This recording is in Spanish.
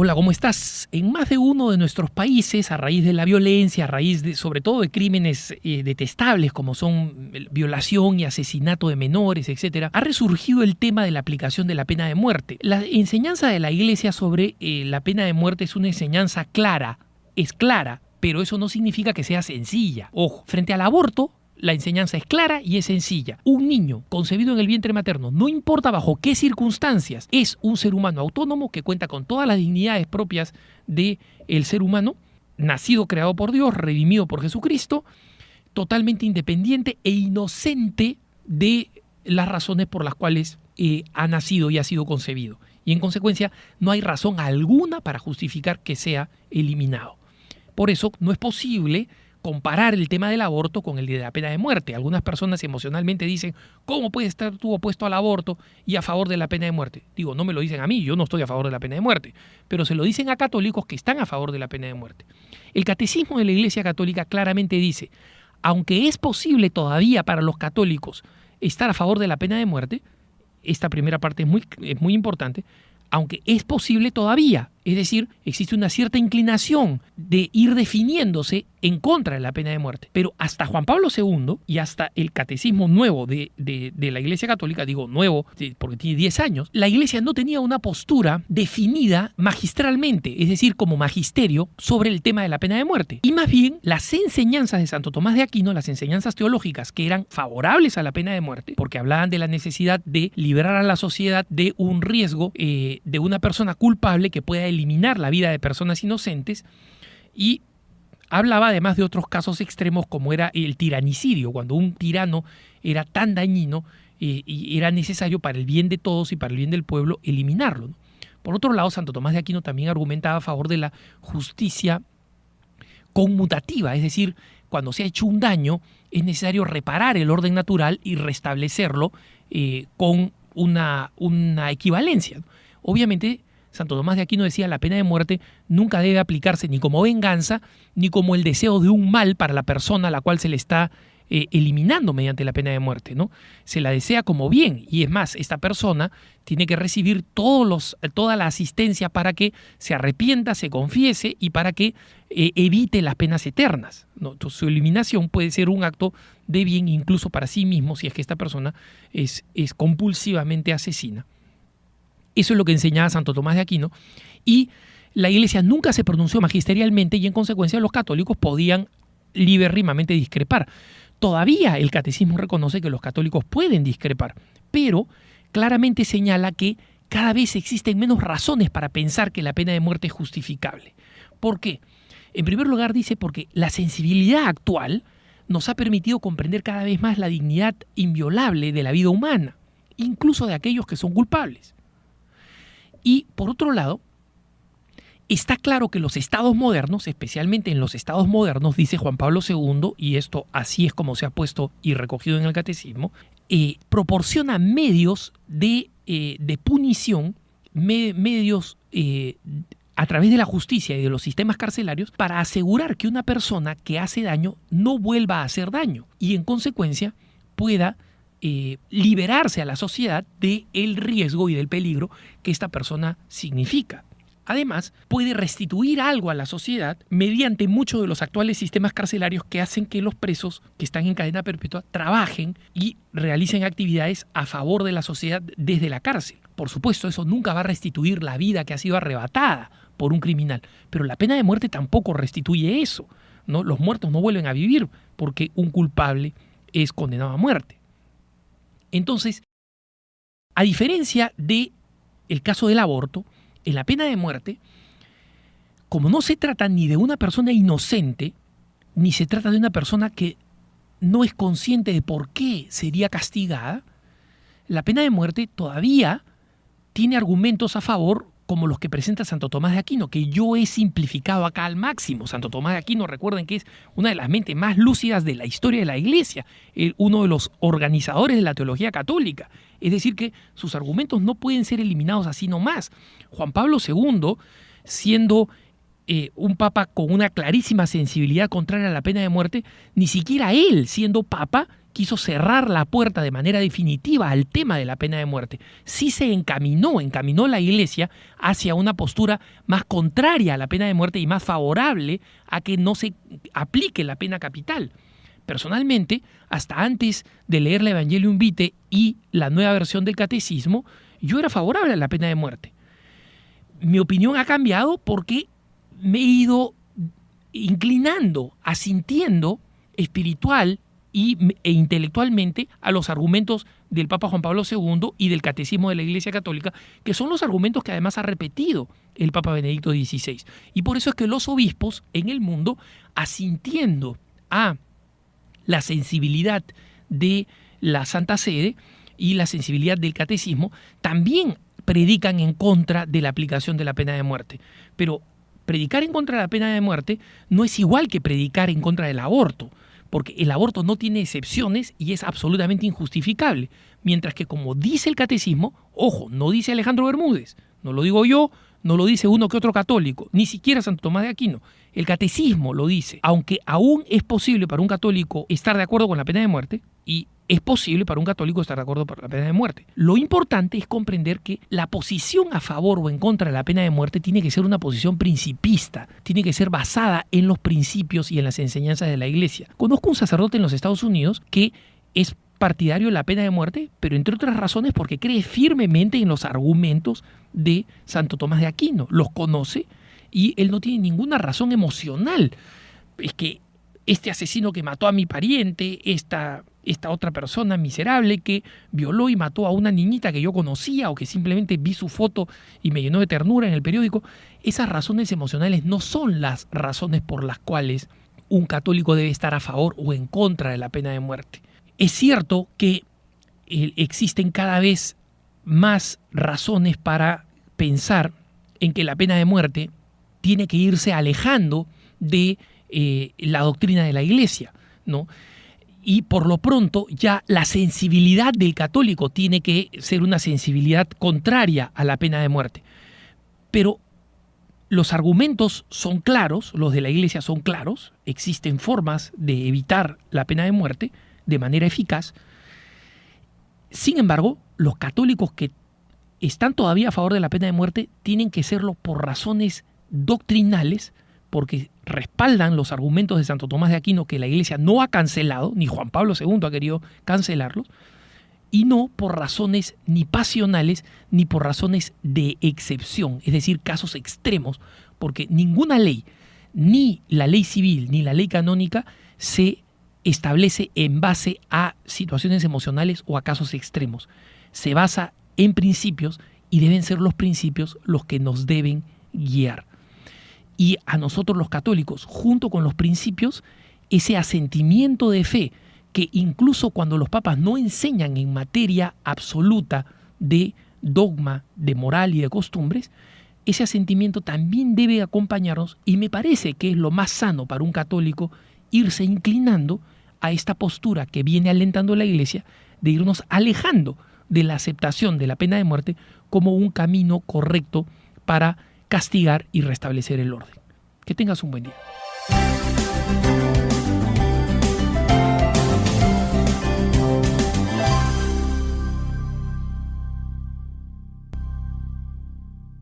Hola, ¿cómo estás? En más de uno de nuestros países, a raíz de la violencia, a raíz de, sobre todo de crímenes detestables como son violación y asesinato de menores, etcétera, ha resurgido el tema de la aplicación de la pena de muerte. La enseñanza de la Iglesia sobre la pena de muerte es una enseñanza clara, es clara, pero eso no significa que sea sencilla. Ojo, frente al aborto, la enseñanza es clara y es sencilla. Un niño concebido en el vientre materno, no importa bajo qué circunstancias, es un ser humano autónomo que cuenta con todas las dignidades propias del ser humano, nacido, creado por Dios, redimido por Jesucristo, totalmente independiente e inocente de las razones por las cuales ha nacido y ha sido concebido. Y en consecuencia no hay razón alguna para justificar que sea eliminado. Por eso no es posible comparar el tema del aborto con el de la pena de muerte. Algunas personas emocionalmente dicen, ¿cómo puedes estar tú opuesto al aborto y a favor de la pena de muerte? Digo, no me lo dicen a mí, yo no estoy a favor de la pena de muerte, pero se lo dicen a católicos que están a favor de la pena de muerte. El Catecismo de la Iglesia Católica claramente dice, aunque es posible todavía para los católicos estar a favor de la pena de muerte, esta primera parte es muy importante, aunque es posible todavía, es decir, existe una cierta inclinación de ir definiéndose en contra de la pena de muerte. Pero hasta Juan Pablo II y hasta el catecismo nuevo de la Iglesia Católica, digo nuevo porque tiene 10 años, la Iglesia no tenía una postura definida magistralmente, es decir, como magisterio sobre el tema de la pena de muerte. Y más bien, las enseñanzas de Santo Tomás de Aquino, las enseñanzas teológicas que eran favorables a la pena de muerte, porque hablaban de la necesidad de liberar a la sociedad de un riesgo de una persona culpable que pueda eliminar la vida de personas inocentes, y hablaba además de otros casos extremos como era el tiranicidio, cuando un tirano era tan dañino y era necesario para el bien de todos y para el bien del pueblo eliminarlo, ¿no? Por otro lado, Santo Tomás de Aquino también argumentaba a favor de la justicia conmutativa, es decir, cuando se ha hecho un daño es necesario reparar el orden natural y restablecerlo con una equivalencia. Obviamente, Santo Tomás de Aquino decía la pena de muerte nunca debe aplicarse ni como venganza ni como el deseo de un mal para la persona a la cual se le está eliminando mediante la pena de muerte, ¿no? Se la desea como bien, y es más, esta persona tiene que recibir toda la asistencia para que se arrepienta, se confiese y para que evite las penas eternas, ¿no? Entonces, su eliminación puede ser un acto de bien incluso para sí mismo si es que esta persona es compulsivamente asesina. Eso es lo que enseñaba Santo Tomás de Aquino, y la Iglesia nunca se pronunció magisterialmente y en consecuencia los católicos podían libérrimamente discrepar. Todavía el catecismo reconoce que los católicos pueden discrepar, pero claramente señala que cada vez existen menos razones para pensar que la pena de muerte es justificable. ¿Por qué? En primer lugar dice porque la sensibilidad actual nos ha permitido comprender cada vez más la dignidad inviolable de la vida humana, incluso de aquellos que son culpables. Y por otro lado, está claro que los estados modernos, especialmente en los estados modernos, dice Juan Pablo II, y esto así es como se ha puesto y recogido en el catecismo, proporciona medios de punición, medios a través de la justicia y de los sistemas carcelarios para asegurar que una persona que hace daño no vuelva a hacer daño y en consecuencia pueda liberarse a la sociedad del riesgo y del peligro que esta persona significa. Además, puede restituir algo a la sociedad mediante muchos de los actuales sistemas carcelarios que hacen que los presos que están en cadena perpetua trabajen y realicen actividades a favor de la sociedad desde la cárcel. Por supuesto, eso nunca va a restituir la vida que ha sido arrebatada por un criminal, pero la pena de muerte tampoco restituye eso, ¿no? Los muertos no vuelven a vivir porque un culpable es condenado a muerte. Entonces, a diferencia del caso del aborto, en la pena de muerte, como no se trata ni de una persona inocente, ni se trata de una persona que no es consciente de por qué sería castigada, la pena de muerte todavía tiene argumentos a favor como los que presenta Santo Tomás de Aquino, que yo he simplificado acá al máximo. Santo Tomás de Aquino, recuerden que es una de las mentes más lúcidas de la historia de la Iglesia, uno de los organizadores de la teología católica. Es decir, que sus argumentos no pueden ser eliminados así nomás. Juan Pablo II, siendo un papa con una clarísima sensibilidad contraria a la pena de muerte, ni siquiera él, siendo papa, quiso cerrar la puerta de manera definitiva al tema de la pena de muerte. Sí se encaminó la Iglesia hacia una postura más contraria a la pena de muerte y más favorable a que no se aplique la pena capital. Personalmente, hasta antes de leer la Evangelium Vitae y la nueva versión del Catecismo, yo era favorable a la pena de muerte. Mi opinión ha cambiado porque me he ido inclinando, asintiendo espiritual e intelectualmente a los argumentos del Papa Juan Pablo II y del Catecismo de la Iglesia Católica, que son los argumentos que además ha repetido el Papa Benedicto XVI. Y por eso es que los obispos en el mundo, asintiendo a la sensibilidad de la Santa Sede y la sensibilidad del Catecismo, también predican en contra de la aplicación de la pena de muerte. Pero predicar en contra de la pena de muerte no es igual que predicar en contra del aborto, porque el aborto no tiene excepciones y es absolutamente injustificable. Mientras que, como dice el Catecismo, ojo, no dice Alejandro Bermúdez, no lo digo yo, no lo dice uno que otro católico, ni siquiera Santo Tomás de Aquino. El Catecismo lo dice. Aunque aún es posible para un católico estar de acuerdo con la pena de muerte, y es posible para un católico estar de acuerdo con la pena de muerte. Lo importante es comprender que la posición a favor o en contra de la pena de muerte tiene que ser una posición principista, tiene que ser basada en los principios y en las enseñanzas de la Iglesia. Conozco un sacerdote en los Estados Unidos que es partidario de la pena de muerte, pero entre otras razones porque cree firmemente en los argumentos de Santo Tomás de Aquino. Los conoce y él no tiene ninguna razón emocional. Es que este asesino que mató a mi pariente, esta otra persona miserable que violó y mató a una niñita que yo conocía o que simplemente vi su foto y me llenó de ternura en el periódico, esas razones emocionales no son las razones por las cuales un católico debe estar a favor o en contra de la pena de muerte. Es cierto que existen cada vez más razones para pensar en que la pena de muerte tiene que irse alejando de la doctrina de la Iglesia, ¿no? Y por lo pronto ya la sensibilidad del católico tiene que ser una sensibilidad contraria a la pena de muerte. Pero los argumentos son claros, los de la Iglesia son claros, existen formas de evitar la pena de muerte de manera eficaz. Sin embargo, los católicos que están todavía a favor de la pena de muerte tienen que serlo por razones doctrinales, porque respaldan los argumentos de Santo Tomás de Aquino que la Iglesia no ha cancelado, ni Juan Pablo II ha querido cancelarlos, y no por razones ni pasionales ni por razones de excepción, es decir, casos extremos, porque ninguna ley, ni la ley civil ni la ley canónica, se establece en base a situaciones emocionales o a casos extremos. Se basa en principios y deben ser los principios los que nos deben guiar. Y a nosotros los católicos, junto con los principios, ese asentimiento de fe que incluso cuando los papas no enseñan en materia absoluta de dogma, de moral y de costumbres, ese asentimiento también debe acompañarnos y me parece que es lo más sano para un católico irse inclinando a esta postura que viene alentando la Iglesia de irnos alejando de la aceptación de la pena de muerte como un camino correcto para castigar y restablecer el orden. Que tengas un buen día.